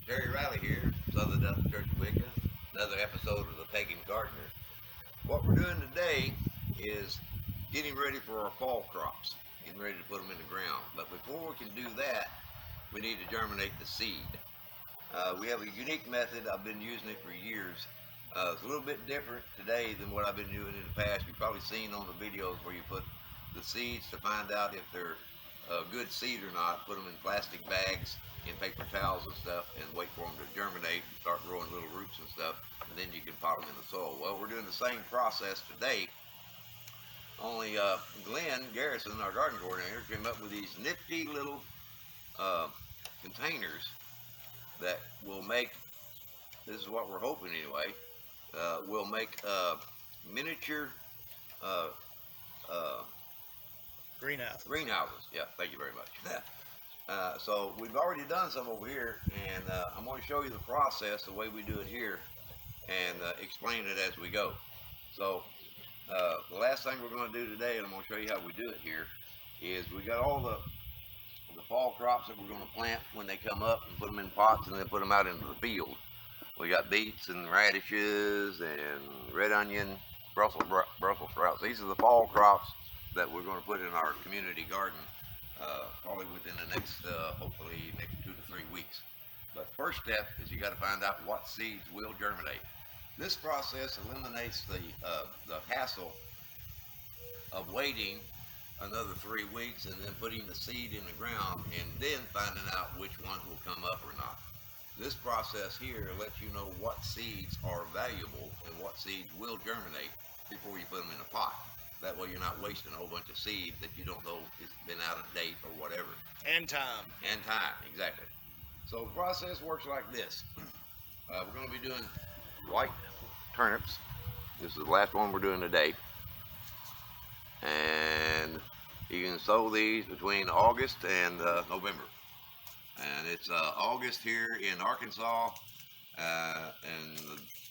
Terry Riley here, Southern Untitled Church of Wicca, another episode of the Pagan Gardener. What we're doing today is getting ready for our fall crops, getting ready to put them in the ground. But before we can do that, we need to germinate the seed. We have a unique method. I've been using it for years. It's a little bit different today than what I've been doing in the past. You've probably seen on the videos where you put the seeds to find out if they're a good seed or not. Put them in plastic bags, in paper towels and stuff, and wait for them to germinate and start growing little roots and stuff, and then you can pot them in the soil. Well, we're doing the same process today, only Glenn Garrison, our garden coordinator, came up with these nifty little containers that will make, this is what we're hoping anyway, will make miniature greenhouses. Yeah, thank you very much. So we've already done some over here, and I'm going to show you the process, the way we do it here, and explain it as we go. So the last thing we're going to do today, and I'm going to show you how we do it here, is we got all the fall crops that we're going to plant when they come up, and put them in pots and then put them out into the field. We got beets and radishes and red onion, Brussels sprouts. These are the fall crops that we're going to put in our community garden, probably within the next, hopefully, next 2 to 3 weeks. But first step is you got to find out what seeds will germinate. This process eliminates the hassle of waiting another 3 weeks and then putting the seed in the ground and then finding out which ones will come up or not. This process here lets you know what seeds are valuable and what seeds will germinate before you put them in a pot. That way you're not wasting a whole bunch of seed that you don't know it's been out of date or whatever. And time. And time, exactly. So the process works like this. We're going to be doing white turnips. This is the last one we're doing today. And you can sow these between August and November. And it's August here in Arkansas, and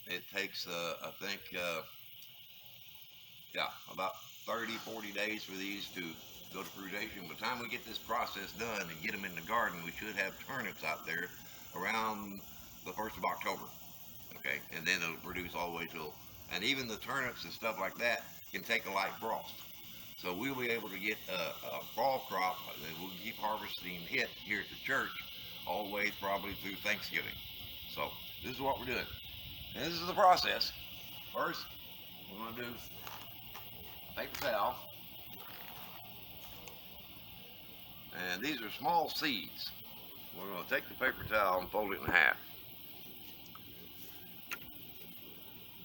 it takes, I think, about 30-40 days for these to go to fruition. By the time we get this process done and get them in the garden, we should have turnips out there around the 1st of October. Okay, and then it'll produce all the way till, and even the turnips and stuff like that can take a light frost. So we'll be able to get a fall crop, and we'll keep harvesting it here at the church all the way probably through Thanksgiving. So this is what we're doing. And this is the process. First, we're going to do a paper towel. And these are small seeds. We're going to take the paper towel and fold it in half.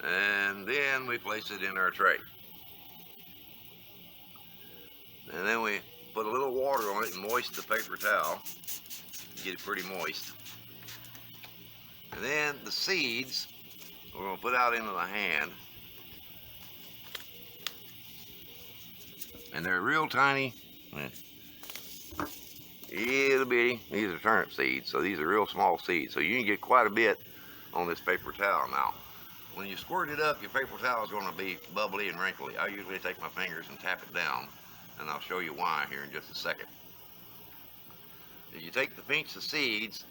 And then we place it in our tray. And then we put a little water on it and moisten the paper towel. Get it pretty moist. And then the seeds we're going to put out into the hand. And they're real tiny, little bitty. These are turnip seeds, so these are real small seeds. So you can get quite a bit on this paper towel. Now, when you squirt it up, your paper towel is going to be bubbly and wrinkly. I usually take my fingers and tap it down, and I'll show you why here in just a second. You take the pinch of seeds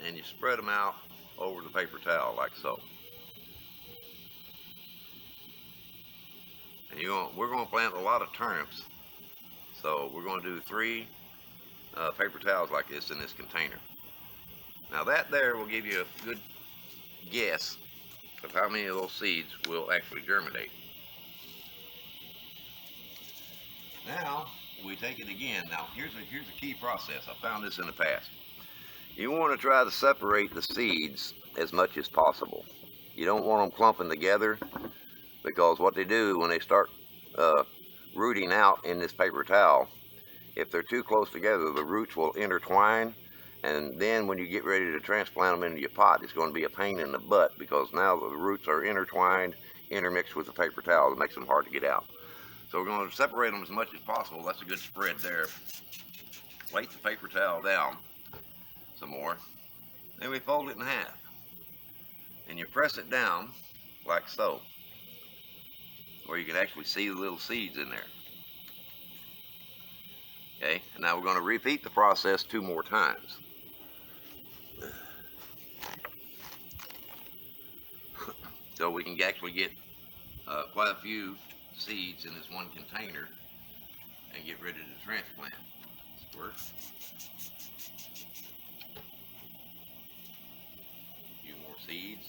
and you spread them out over the paper towel like so. And we're going to plant a lot of turnips, so we're going to do 3 paper towels like this in this container. Now that there will give you a good guess of how many of those seeds will actually germinate. Now we take it again. Now here's a key process. I found this in the past. You want to try to separate the seeds as much as possible. You don't want them clumping together, because what they do when they start rooting out in this paper towel, if they're too close together, the roots will intertwine, and then when you get ready to transplant them into your pot, it's going to be a pain in the butt, because now the roots are intertwined, intermixed with the paper towel. It makes them hard to get out. So we're going to separate them as much as possible. That's a good spread there. Weight the paper towel down some more. Then we fold it in half. And you press it down like so, where you can actually see the little seeds in there. Okay, and now we're going to repeat the process 2 more times. so we can actually get quite a few seeds in this one container and get ready to transplant. Squirt. A few more seeds.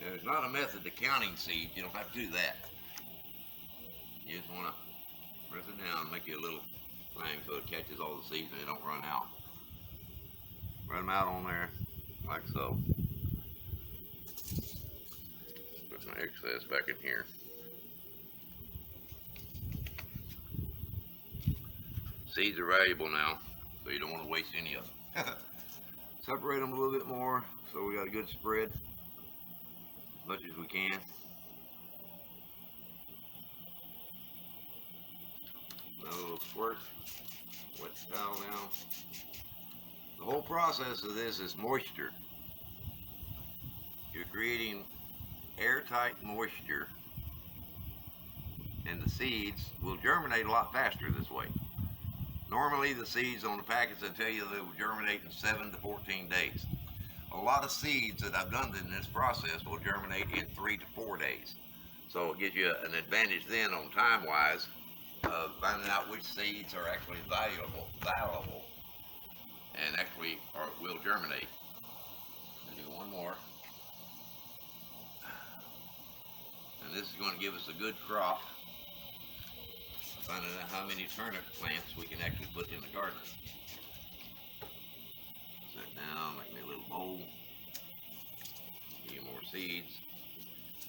There's not a method to counting seeds. You don't have to do that. You just want to press it down and make you a little thing so it catches all the seeds and they don't run out. Run them out on there like so. Put my excess back in here. Seeds are valuable now, so you don't want to waste any of them. Separate them a little bit more so we got a good spread, as much as we can. Another little squirt, wet the towel down. The whole process of this is moisture. You're creating airtight moisture, and the seeds will germinate a lot faster this way. Normally the seeds on the packets, they tell you they will germinate in 7 to 14 days. A lot of seeds that I've done in this process will germinate in 3 to 4 days. So it gives you an advantage then on time-wise of finding out which seeds are actually valuable and actually will germinate. I'll do one more. And this is going to give us a good crop. Finding out how many turnip plants we can actually put in the garden. Set down, make me a little bowl. A few more seeds.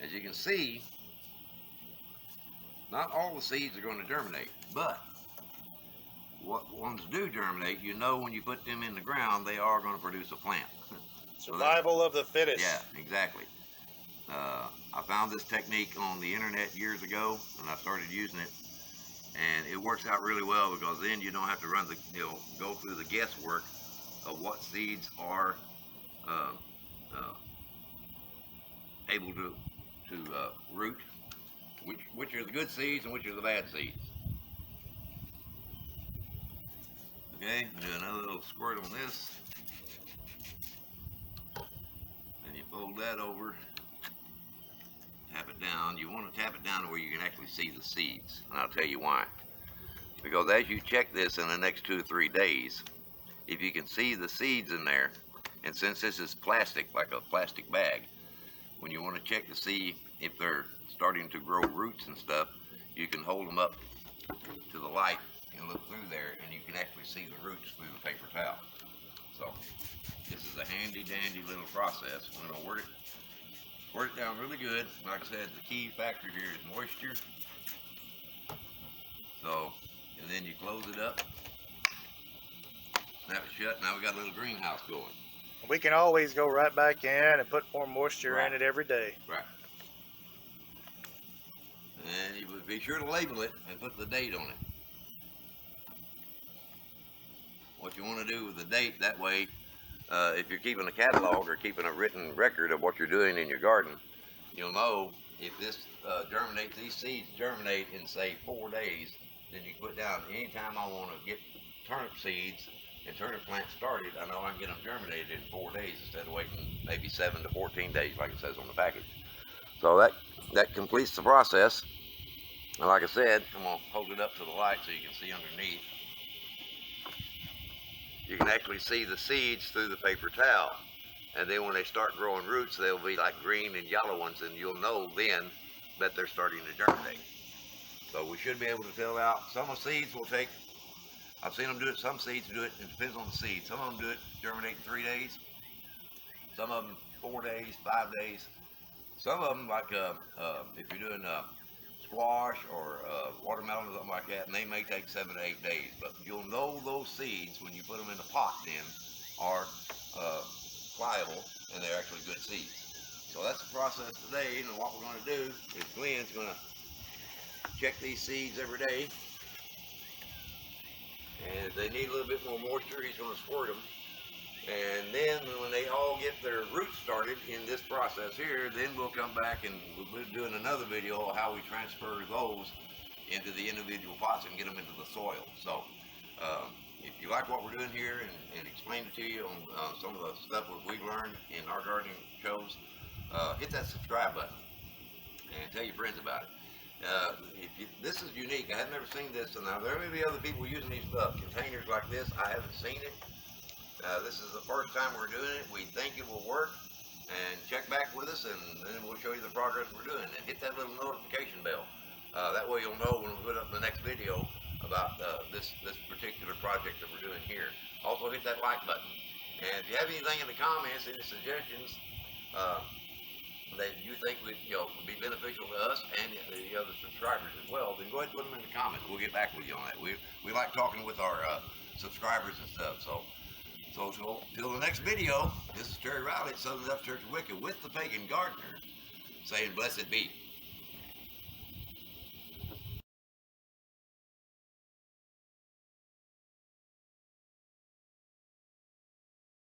As you can see, not all the seeds are going to germinate, but what ones do germinate, you know when you put them in the ground, they are going to produce a plant. Survival of the fittest. Yeah, exactly. I found this technique on the internet years ago, and I started using it. And it works out really well because then you don't have to go through the guesswork of what seeds are able to root, which are the good seeds and which are the bad seeds. Okay, do another little squirt on this, and you fold that over, tap it down. You want to tap it down to where you can actually see the seeds, and I'll tell you why. Because as you check this in the next 2 or 3 days, if you can see the seeds in there, and since this is plastic, like a plastic bag, when you want to check to see if they're starting to grow roots and stuff, you can hold them up to the light and look through there, and you can actually see the roots through the paper towel. So this is a handy dandy little process. We're going to work it down really good. Like I said, the key factor here is moisture. So, and then you close it up, snap it shut. Now we got a little greenhouse going. We can always go right back in and put more moisture in it every day. Right. And you would be sure to label it and put the date on it. What you want to do with the date, that way, if you're keeping a catalog or keeping a written record of what you're doing in your garden, you'll know if this these seeds germinate in, say, 4 days, then you put down, anytime I want to get turnip seeds and turnip plants started, I know I can get them germinated in 4 days instead of waiting maybe 7 to 14 days like it says on the package. So that completes the process. And like I said, I'm going to hold it up to the light so you can see underneath. You can actually see the seeds through the paper towel. And then when they start growing roots, they'll be like green and yellow ones, and you'll know then that they're starting to germinate. So we should be able to tell out. Some of the seeds will take, I've seen them do it, some seeds do it, it depends on the seed. Some of them do it, germinate in 3 days. Some of them 4 days, 5 days. Some of them, like if you're doing squash or watermelon or something like that, and they may take 7 to 8 days. But you'll know those seeds when you put them in the pot then are pliable and they're actually good seeds. So that's the process today, and what we're going to do is Glenn's going to check these seeds every day, and if they need a little bit more moisture, he's going to squirt them. And then when they all get their roots started in this process here, then we'll come back and we'll be doing another video of how we transfer those into the individual pots and get them into the soil. So if you like what we're doing here and explain it to you on some of the stuff that we've learned in our gardening shows, hit that subscribe button and tell your friends about it. This is unique. I have never seen this, and now there may be other people using these containers like this. I haven't seen it. This is the first time we're doing it. We think it will work, and check back with us, and then we'll show you the progress we're doing. And hit that little notification bell. That way you'll know when we put up the next video about this particular project that we're doing here. Also hit that like button. And if you have anything in the comments, any suggestions that you think would be beneficial to us and the other subscribers as well, then go ahead and put them in the comments. We'll get back with you on that. We like talking with our subscribers and stuff. So till the next video, this is Terry Riley at Southern Baptist Church of Wicca with the Pagan Gardener saying blessed be.